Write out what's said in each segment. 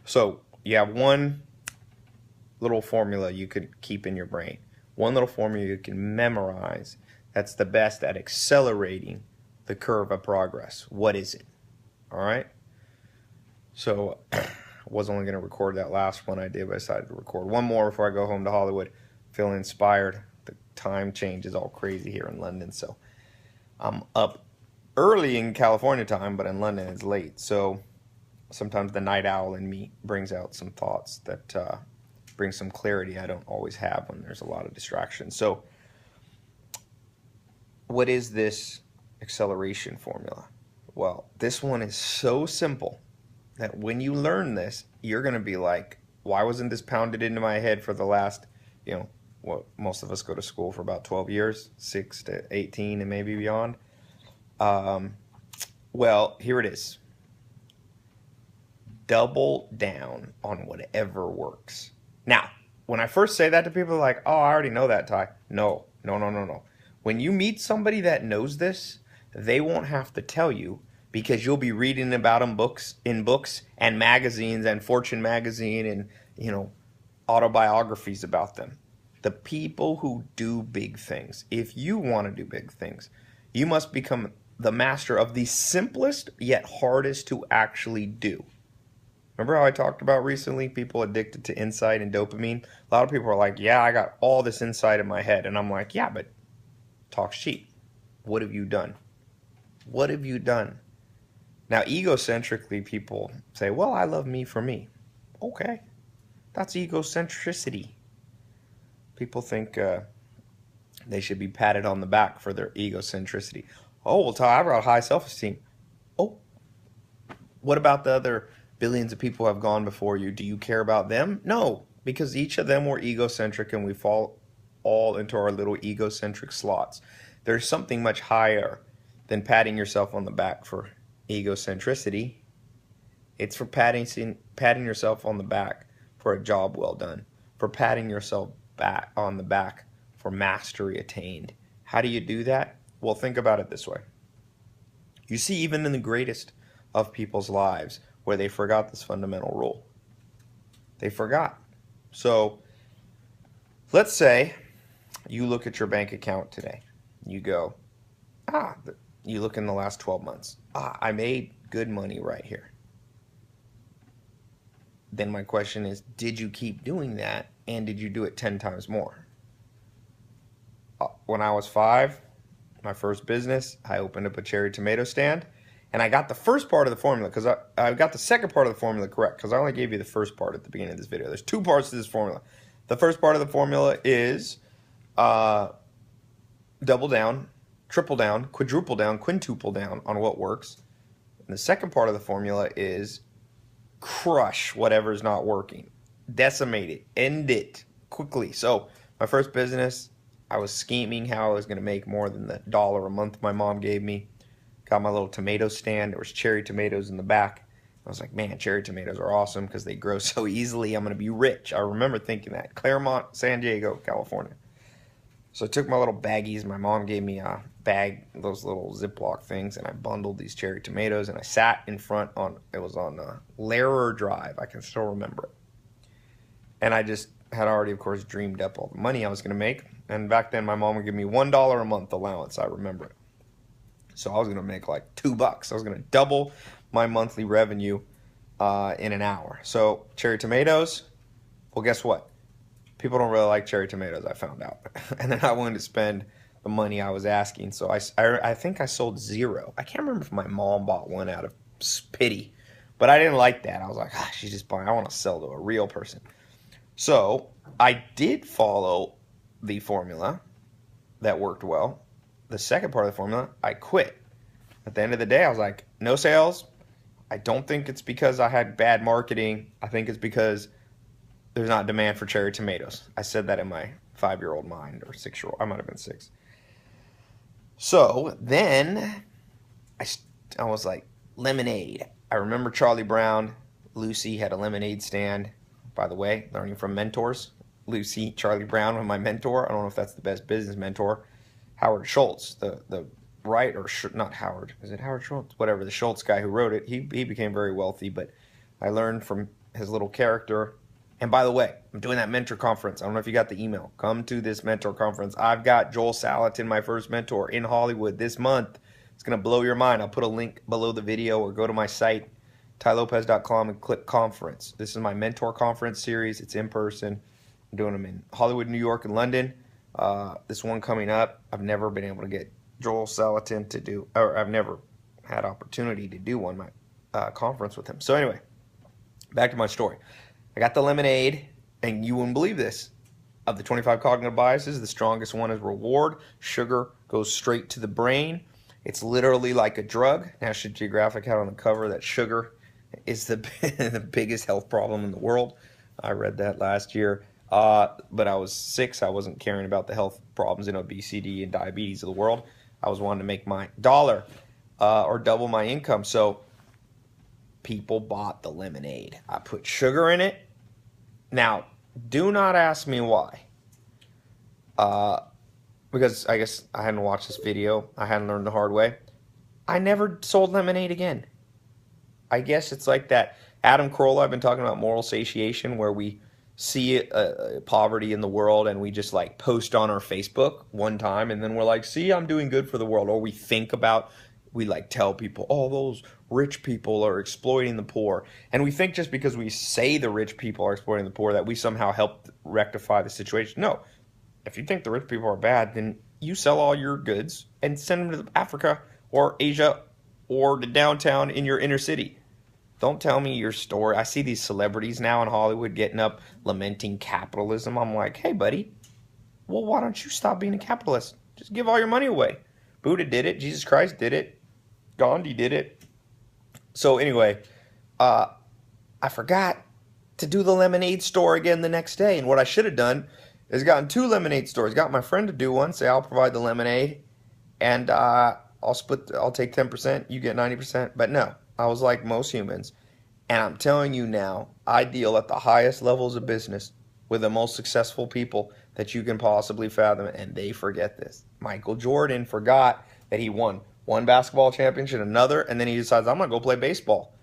So you have one little formula you could keep in your brain, one little formula you can memorize that's the best at accelerating the curve of progress. What is it? All right. So I was only going to record that last one I did, but I decided to record one more before I go home to Hollywood. Feeling inspired. The time change is all crazy here in London, so I'm up early in California time, but in London it's late. So sometimes the night owl in me brings out some thoughts that bring some clarity I don't always have when there's a lot of distractions. So what is this acceleration formula? Well, this one is so simple that when you learn this, you're going to be like, why wasn't this pounded into my head for the last, what most of us go to school for about 12 years, 6 to 18 and maybe beyond. Well, here it is. Double down on whatever works. Now, when I first say that to people, they're like, oh, I already know that, Ty. No, no, no, no, no. When you meet somebody that knows this, they won't have to tell you because you'll be reading about them in books and magazines and Fortune magazine and, autobiographies about them. The people who do big things. If you want to do big things, you must become the master of the simplest yet hardest to actually do. Remember how I talked about recently people addicted to insight and dopamine? A lot of people are like, yeah, I got all this insight in my head. And I'm like, yeah, but talk's cheap. What have you done? What have you done? Now, egocentrically, people say, well, I love me for me. Okay. That's egocentricity. People think they should be patted on the back for their egocentricity. Oh, well, Ty, I've got high self-esteem. Oh, what about the other billions of people who have gone before you? Do you care about them? No, because each of them were egocentric and we fall all into our little egocentric slots. There's something much higher than patting yourself on the back for egocentricity. It's for patting yourself on the back for a job well done, for patting yourself back on the back for mastery attained. How do you do that? Well, think about it this way. You see, even in the greatest of people's lives, where they forgot this fundamental rule. They forgot. So, let's say you look at your bank account today. You go, you look in the last 12 months. I made good money right here. Then my question is, did you keep doing that and did you do it 10 times more? When I was 5, my first business, I opened up a cherry tomato stand and I got the first part of the formula because I got the second part of the formula correct because I only gave you the first part at the beginning of this video. There's 2 parts to this formula. The first part of the formula is double down, triple down, quadruple down, quintuple down on what works. And the second part of the formula is crush whatever's not working. Decimate it. End it quickly. So my first business, I was scheming how I was going to make more than the $1 a month my mom gave me. Got my little tomato stand. There was cherry tomatoes in the back. I was like, man, cherry tomatoes are awesome because they grow so easily. I'm going to be rich. I remember thinking that. Claremont, San Diego, California. So I took my little baggies. My mom gave me a bag, those little Ziploc things, and I bundled these cherry tomatoes, and I sat in front it was on Lehrer Drive. I can still remember it. And I just had already, of course, dreamed up all the money I was going to make. And back then, my mom would give me $1 a month allowance. I remember it. So I was going to make like $2. I was going to double my monthly revenue in an hour. So cherry tomatoes, well, guess what? People don't really like cherry tomatoes, I found out. And they're not willing to spend the money I was asking. So I think I sold 0. I can't remember if my mom bought one out of pity. But I didn't like that. I was like, she's just buying. I want to sell to a real person. So I did follow the formula that worked well. The second part of the formula, I quit. At the end of the day, I was like, no sales. I don't think it's because I had bad marketing. I think it's because there's not demand for cherry tomatoes. I said that in my 5-year-old mind, or 6-year-old. I might have been 6. So then I was like, lemonade. I remember Charlie Brown. Lucy had a lemonade stand. By the way, learning from mentors. Lucy, Charlie Brown was my mentor. I don't know if that's the best business mentor. Howard Schultz, the writer, not Howard. Is it Howard Schultz? Whatever, the Schultz guy who wrote it. He became very wealthy, but I learned from his little character. And by the way, I'm doing that mentor conference. I don't know if you got the email. Come to this mentor conference. I've got Joel Salatin, my first mentor, in Hollywood this month. It's going to blow your mind. I'll put a link below the video or go to my site, tylopez.com, and click conference. This is my mentor conference series. It's in person. I'm doing them in Hollywood, New York, and London. This one coming up, I've never been able to get Joel Salatin to do, or I've never had opportunity to do one, my conference with him. So anyway, back to my story. I got the lemonade, and you wouldn't believe this. Of the 25 cognitive biases, the strongest one is reward. Sugar goes straight to the brain. It's literally like a drug. National Geographic had on the cover that sugar is the biggest health problem in the world. I read that last year. But I was 6. I wasn't caring about the health problems and obesity and diabetes of the world. I was wanting to make my dollar or double my income. So people bought the lemonade. I put sugar in it. Now, do not ask me why. Because I guess I hadn't watched this video. I hadn't learned the hard way. I never sold lemonade again. I guess it's like that Adam Carolla, I've been talking about moral satiation, where we see poverty in the world and we just like post on our Facebook one time and then we're like, see, I'm doing good for the world. Or we like tell people, oh, those rich people are exploiting the poor. And we think just because we say the rich people are exploiting the poor that we somehow help rectify the situation. No. If you think the rich people are bad, then you sell all your goods and send them to Africa or Asia or to downtown in your inner city. Don't tell me your story. I see these celebrities now in Hollywood getting up lamenting capitalism. I'm like, hey, buddy, well, why don't you stop being a capitalist? Just give all your money away. Buddha did it. Jesus Christ did it. Gandhi did it. So anyway, I forgot to do the lemonade store again the next day. And what I should have done is gotten 2 lemonade stores. Got my friend to do one, say I'll provide the lemonade, and I'll take 10%, you get 90%. But no, I was like most humans. And I'm telling you now, I deal at the highest levels of business with the most successful people that you can possibly fathom, and they forget this. Michael Jordan forgot that he won one basketball championship, another, and then he decides, I'm going to go play baseball.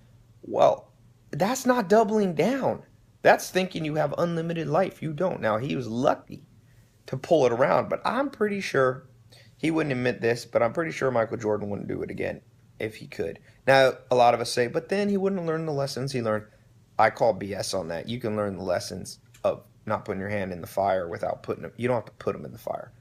Well, that's not doubling down. That's thinking you have unlimited life. You don't. Now, he was lucky to pull it around, but I'm pretty sure, he wouldn't admit this, but I'm pretty sure Michael Jordan wouldn't do it again if he could. Now, a lot of us say, but then he wouldn't learn the lessons he learned. I call BS on that. You can learn the lessons of not putting your hand in the fire without putting them. You don't have to put them in the fire.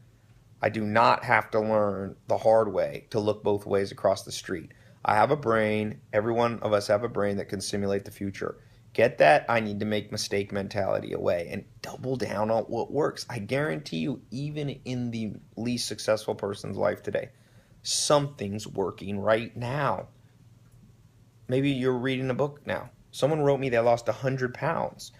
I do not have to learn the hard way to look both ways across the street. I have a brain. Every one of us have a brain that can simulate the future. Get that I need to make mistake mentality away and double down on what works. I guarantee you, even in the least successful person's life today, something's working right now. Maybe you're reading a book now. Someone wrote me they lost 100 pounds.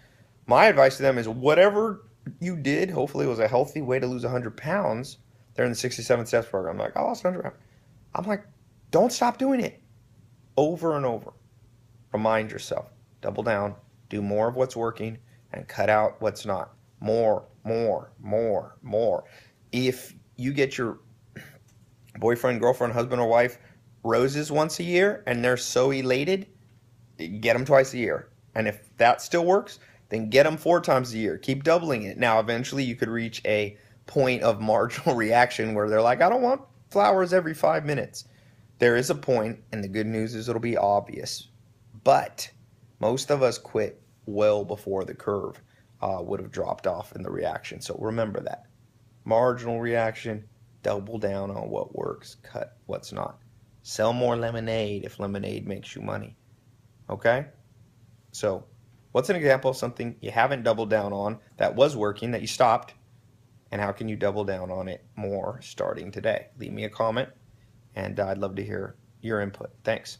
My advice to them is whatever you did, hopefully it was a healthy way to lose 100 pounds. They're in the 67 Steps program. I'm like, I lost 100 pounds. I'm like, don't stop doing it. Over and over. Remind yourself. Double down. Do more of what's working and cut out what's not. More, more, more, more. If you get your boyfriend, girlfriend, husband, or wife roses once a year and they're so elated, get them twice a year. And if that still works, then get them 4 times a year. Keep doubling it. Now, eventually you could reach a point of marginal reaction where they're like, I don't want flowers every 5 minutes. There is a point, and the good news is it'll be obvious. But most of us quit well before the curve would have dropped off in the reaction. So remember that. Marginal reaction, double down on what works, cut what's not. Sell more lemonade if lemonade makes you money. Okay? So what's an example of something you haven't doubled down on that was working, that you stopped, and how can you double down on it more starting today? Leave me a comment, and I'd love to hear your input. Thanks.